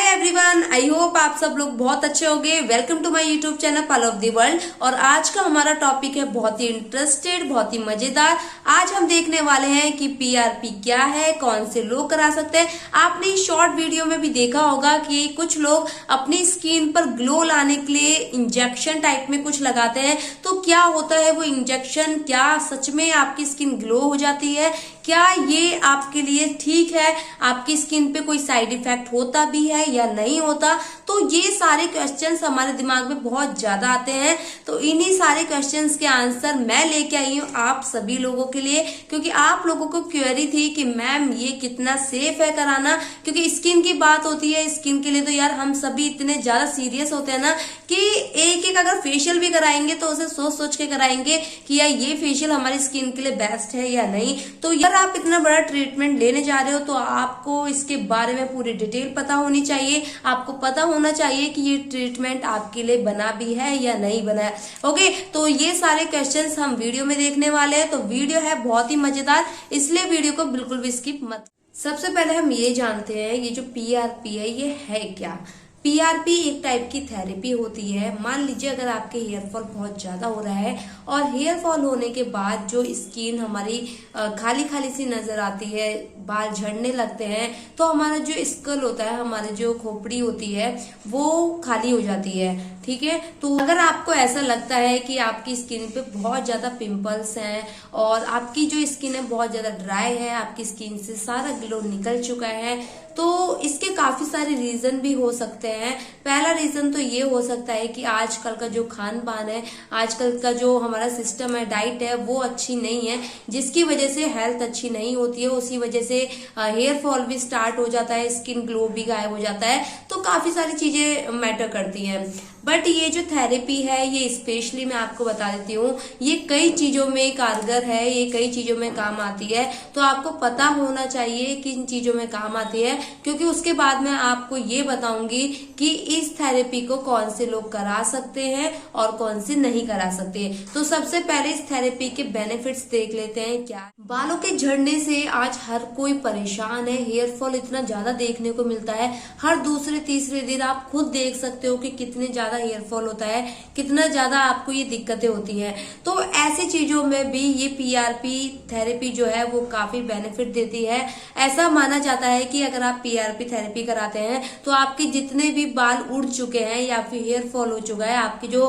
Everyone, I hope आप सब लोग बहुत अच्छे होंगे। Welcome to my YouTube channel pal of the world. और आज का हमारा टॉपिक है बहुत ही इंटरेस्टेड, बहुत ही मजेदार। आज हम देखने वाले हैं कि पीआरपी क्या है, कौन से लोग करा सकते हैं। आपने शॉर्ट वीडियो में भी देखा होगा कि कुछ लोग अपनी स्किन पर ग्लो लाने के लिए इंजेक्शन टाइप में कुछ लगाते हैं। तो क्या होता है वो इंजेक्शन, क्या सच में आपकी स्किन ग्लो हो जाती है, क्या ये आपके लिए ठीक है, आपकी स्किन पे कोई साइड इफेक्ट होता भी है या नहीं होता। तो ये सारे क्वेश्चंस हमारे दिमाग में बहुत ज्यादा आते हैं। तो इन्हीं सारे क्वेश्चंस के आंसर मैं लेके आई हूँ आप सभी लोगों के लिए, क्योंकि आप लोगों को क्वेरी थी कि मैम ये कितना सेफ है कराना। क्योंकि स्किन की बात होती है, स्किन के लिए तो यार हम सभी इतने ज्यादा सीरियस होते हैं ना कि एक एक अगर फेशियल भी कराएंगे तो उसे सोच सोच के कराएंगे कि यार ये फेशियल हमारी स्किन के लिए बेस्ट है या नहीं। तो यार आप इतना बड़ा ट्रीटमेंट लेने जा रहे हो तो आपको इसके बारे में पूरी डिटेल पता होनी चाहिए। आपको पता होना चाहिए कि ये ट्रीटमेंट आपके लिए बना भी है या नहीं बना है। ओके, तो ये सारे क्वेश्चंस हम वीडियो में देखने वाले हैं। तो वीडियो है बहुत ही मजेदार, इसलिए वीडियो को बिल्कुल भी स्किप मत। सबसे पहले हम ये जानते हैं ये जो पीआरपी है ये है क्या। पीआरपी एक टाइप की थेरेपी होती है। मान लीजिए अगर आपके हेयर फॉल बहुत ज्यादा हो रहा है और हेयर फॉल होने के बाद जो स्किन हमारी खाली खाली सी नजर आती है, बाल झड़ने लगते हैं, तो हमारा जो स्कल होता है, हमारी जो खोपड़ी होती है वो खाली हो जाती है। ठीक है, तो अगर आपको ऐसा लगता है कि आपकी स्किन पे बहुत ज्यादा पिंपल्स हैं और आपकी जो स्किन है बहुत ज्यादा ड्राई है, आपकी स्किन से सारा ग्लो निकल चुका है, तो इसके काफी सारे रीजन भी हो सकते हैं। पहला रीजन तो ये हो सकता है कि आजकल का जो खान पान है, आजकल का जो हमारा सिस्टम है, डाइट है, वो अच्छी नहीं है, जिसकी वजह से हेल्थ अच्छी नहीं होती है। उसी वजह से हेयर फॉल भी स्टार्ट हो जाता है, स्किन ग्लो भी गायब हो जाता है। तो काफी सारी चीजें मैटर करती हैं। बट ये जो थेरेपी है ये स्पेशली मैं आपको बता देती हूँ, ये कई चीजों में कारगर है, ये कई चीजों में काम आती है। तो आपको पता होना चाहिए किन चीजों में काम आती है, क्योंकि उसके बाद मैं आपको ये बताऊंगी कि इस थेरेपी को कौन से लोग करा सकते हैं और कौन से नहीं करा सकते। तो सबसे पहले इस थेरेपी के बेनिफिट्स देख लेते हैं। क्या बालों के झड़ने से आज हर कोई परेशान है, हेयर फॉल इतना ज्यादा देखने को मिलता है। हर दूसरे तीसरे दिन आप खुद देख सकते हो कि कितने ज्यादा हेयर फॉल होता है, कितना ज्यादा आपको ये दिक्कतें होती हैं। तो ऐसी चीजों में भी ये पीआरपी थेरेपी जो है वो काफी बेनिफिट देती है। ऐसा माना जाता है कि अगर आप पीआरपी थेरेपी कराते हैं तो आपके जितने भी बाल उड़ चुके हैं या फिर हेयर फॉल हो चुका है, आपकी जो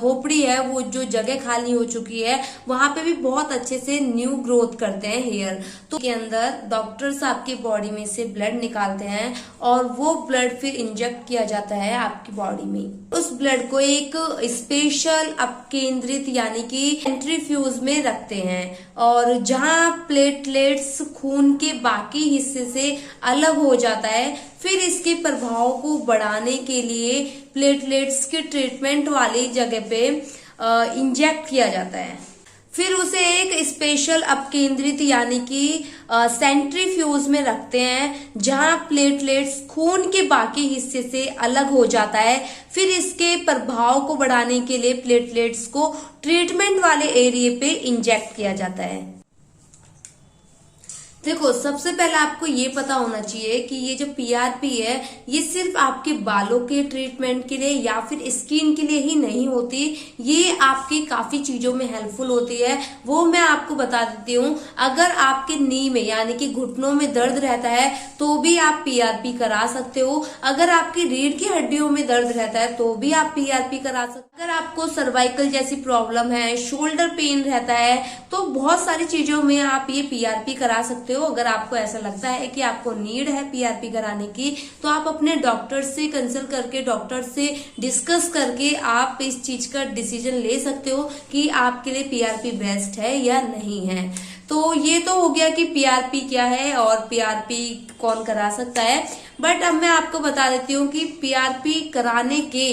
खोपड़ी है, वो जो जगह खाली हो चुकी है, वहां पे भी बहुत अच्छे से न्यू ग्रोथ करते हैं हेयर। तो के अंदर डॉक्टर्स आपकी बॉडी में से ब्लड निकालते हैं और वो ब्लड फिर इंजेक्ट किया जाता है आपकी बॉडी में। उस ब्लड को एक स्पेशल अपकेंद्रित यानी कि सेंट्रीफ्यूज में रखते हैं, और जहां प्लेटलेट्स खून के बाकी हिस्से से अलग हो जाता है, फिर इसके प्रभाव को बढ़ाने के लिए प्लेटलेट्स के ट्रीटमेंट वाली जगह पे इंजेक्ट किया जाता है। फिर उसे एक स्पेशल अपकेंद्रित यानी कि सेंट्रीफ्यूज में रखते हैं, जहां प्लेटलेट्स खून के बाकी हिस्से से अलग हो जाता है। फिर इसके प्रभाव को बढ़ाने के लिए प्लेटलेट्स को ट्रीटमेंट वाले एरिया पे इंजेक्ट किया जाता है। देखो, सबसे पहले आपको ये पता होना चाहिए कि ये जो पीआरपी है ये सिर्फ आपके बालों के ट्रीटमेंट के लिए या फिर स्किन के लिए ही नहीं होती, ये आपकी काफी चीजों में हेल्पफुल होती है। वो मैं आपको बता देती हूँ। अगर आपके नी में यानी कि घुटनों में दर्द रहता है तो भी आप पीआरपी करा सकते हो। अगर आपकी रीढ़ की हड्डियों में दर्द रहता है तो भी आप पीआरपी करा सकते हो। अगर आपको सर्वाइकल जैसी प्रॉब्लम है, शोल्डर पेन रहता है, तो बहुत सारी चीजों में आप ये पीआरपी करा सकते हो। अगर आपको ऐसा लगता है कि आपको नीड है पीआरपी कराने की, तो आप अपने डॉक्टर से कंसल्ट करके, डॉक्टर से डिस्कस करके आप इस चीज का डिसीजन ले सकते हो कि आपके लिए पीआरपी बेस्ट है या नहीं है। तो ये तो हो गया कि पीआरपी क्या है और पीआरपी कौन करा सकता है। बट अब मैं आपको बता देती हूँ कि पीआरपी कराने के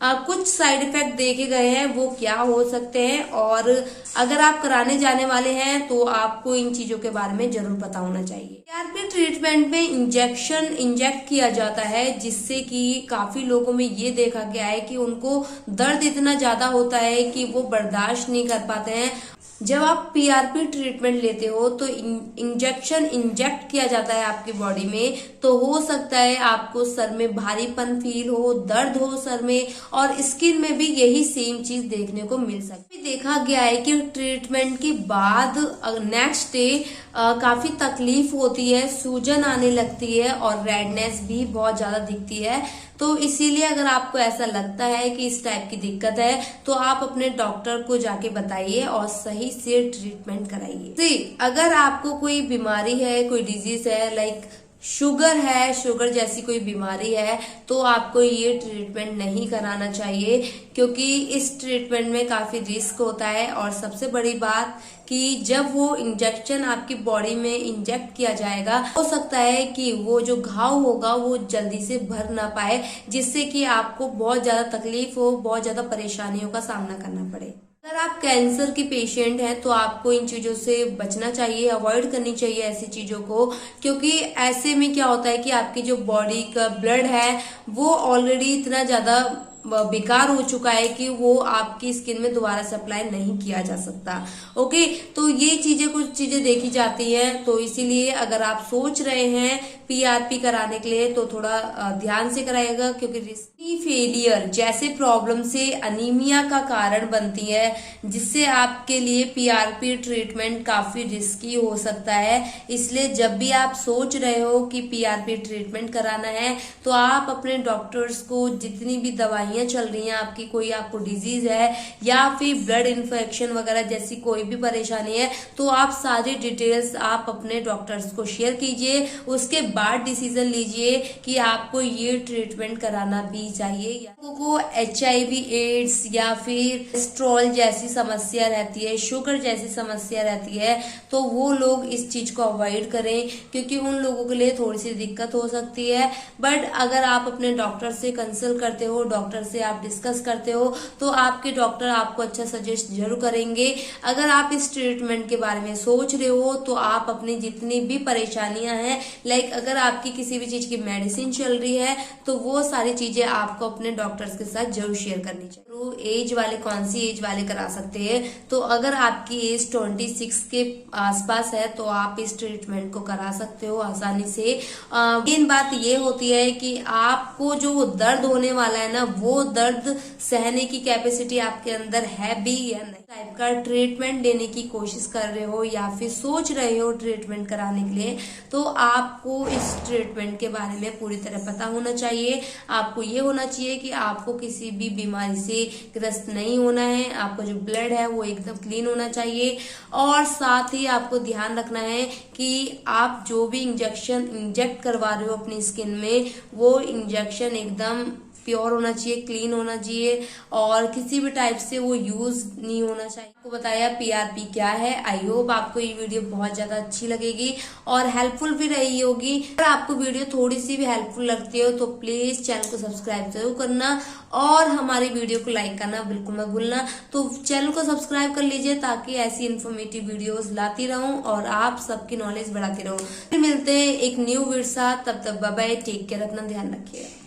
कुछ साइड इफेक्ट देखे गए हैं वो क्या हो सकते हैं, और अगर आप कराने जाने वाले हैं तो आपको इन चीजों के बारे में जरूर पता होना चाहिए। पीआरपी ट्रीटमेंट में इंजेक्ट किया जाता है, जिससे कि काफी लोगों में ये देखा गया है कि उनको दर्द इतना ज्यादा होता है कि वो बर्दाश्त नहीं कर पाते हैं। जब आप पीआरपी ट्रीटमेंट लेते हो तो इंजेक्शन इंजेक्ट किया जाता है आपकी बॉडी में, तो हो सकता है आपको सर में भारीपन फील हो, दर्द हो सर में, और स्किन में भी यही सेम चीज देखने को मिल सकती है। देखा गया है कि ट्रीटमेंट के बाद नेक्स्ट डे काफी तकलीफ होती है, सूजन आने लगती है और रेडनेस भी बहुत ज्यादा दिखती है। तो इसीलिए अगर आपको ऐसा लगता है कि इस टाइप की दिक्कत है तो आप अपने डॉक्टर को जाके बताइए और सही से ट्रीटमेंट कराइए। अगर आपको कोई बीमारी है, कोई डिजीज है, लाइक शुगर है, शुगर जैसी कोई बीमारी है, तो आपको ये ट्रीटमेंट नहीं कराना चाहिए, क्योंकि इस ट्रीटमेंट में काफी रिस्क होता है। और सबसे बड़ी बात कि जब वो इंजेक्शन आपकी बॉडी में इंजेक्ट किया जाएगा, हो सकता है कि वो जो घाव होगा वो जल्दी से भर ना पाए, जिससे कि आपको बहुत ज्यादा तकलीफ हो, बहुत ज्यादा परेशानियों का सामना करना पड़े। अगर आप कैंसर की पेशेंट हैं तो आपको इन चीजों से बचना चाहिए, अवॉइड करनी चाहिए ऐसी चीजों को, क्योंकि ऐसे में क्या होता है कि आपकी जो बॉडी का ब्लड है वो ऑलरेडी इतना ज्यादा बेकार हो चुका है कि वो आपकी स्किन में दोबारा सप्लाई नहीं किया जा सकता। ओके, तो ये चीजें कुछ चीजें देखी जाती हैं। तो इसीलिए अगर आप सोच रहे हैं पीआरपी कराने के लिए तो थोड़ा ध्यान से कराइएगा, क्योंकि रिस्की फेलियर जैसे प्रॉब्लम से अनीमिया का कारण बनती है, जिससे आपके लिए पीआरपी ट्रीटमेंट काफी रिस्की हो सकता है। इसलिए जब भी आप सोच रहे हो कि पीआरपी ट्रीटमेंट कराना है तो आप अपने डॉक्टर्स को जितनी भी दवाइयां चल रही हैं, आपकी कोई आपको डिजीज है या फिर ब्लड इन्फेक्शन वगैरह जैसी कोई भी परेशानी है, तो आप सारी डिटेल्स आप अपने डॉक्टर्स को शेयर कीजिए। उसके बाद डिसीजन लीजिए कि आपको ये ट्रीटमेंट कराना भी चाहिए। लोगों को HIV एड्स या फिर कोलेस्ट्रॉल जैसी समस्या रहती है, शुगर जैसी समस्या रहती है, तो वो लोग इस चीज को अवॉइड करें, क्योंकि उन लोगों के लिए थोड़ी सी दिक्कत हो सकती है। बट अगर आप अपने डॉक्टर से कंसल्ट करते हो, डॉक्टर से आप डिस्कस करते हो, तो आपके डॉक्टर आपको अच्छा सजेस्ट जरूर करेंगे। अगर आप इस ट्रीटमेंट के बारे में सोच रहे हो तो आप अपनी जितनी भी परेशानियां हैं, लाइक अगर आपकी किसी भी चीज की मेडिसिन चल रही है, तो वो सारी चीजें आपको अपने डॉक्टर्स के साथ जरूर शेयर करनी चाहिए। तो एज वाले कौन सी एज वाले करा सकते हैं, तो अगर आपकी एज 26 के आसपास है तो आप इस ट्रीटमेंट को करा सकते हो आसानी से। मेन बात ये होती है कि आपको जो दर्द होने वाला है ना, वो दर्द सहने की कैपेसिटी आपके अंदर है भी या नहीं। टाइप का ट्रीटमेंट देने की कोशिश कर रहे हो या फिर सोच रहे हो ट्रीटमेंट कराने के लिए, तो आपको इस ट्रीटमेंट के बारे में पूरी तरह पता होना चाहिए। आपको ये होना चाहिए कि आपको किसी भी बीमारी से ग्रस्त नहीं होना है, आपका जो ब्लड है वो एकदम क्लीन होना चाहिए, और साथ ही आपको ध्यान रखना है कि आप जो भी इंजेक्शन इंजेक्ट करवा रहे हो अपनी स्किन में, वो इंजेक्शन एकदम प्योर होना चाहिए, क्लीन होना चाहिए, और किसी भी टाइप से वो यूज नहीं होना चाहिए। आपको बताया पीआरपी क्या है। आई होप आपको ये वीडियो बहुत ज्यादा अच्छी लगेगी और हेल्पफुल भी रही होगी। अगर आपको वीडियो थोड़ी सी भी हेल्पफुल लगती हो तो प्लीज चैनल को सब्सक्राइब जरूर करना और हमारी वीडियो को लाइक करना बिल्कुल मत भूलना। तो चैनल को सब्सक्राइब कर लीजिए ताकि ऐसी इन्फॉर्मेटिव वीडियोस लाती रहूं और आप सबकी नॉलेज बढ़ाती रहूं। फिर मिलते हैं एक न्यू वीडियो साथ, तब तक बाय बाय, टेक केयर, अपना ध्यान रखिएगा।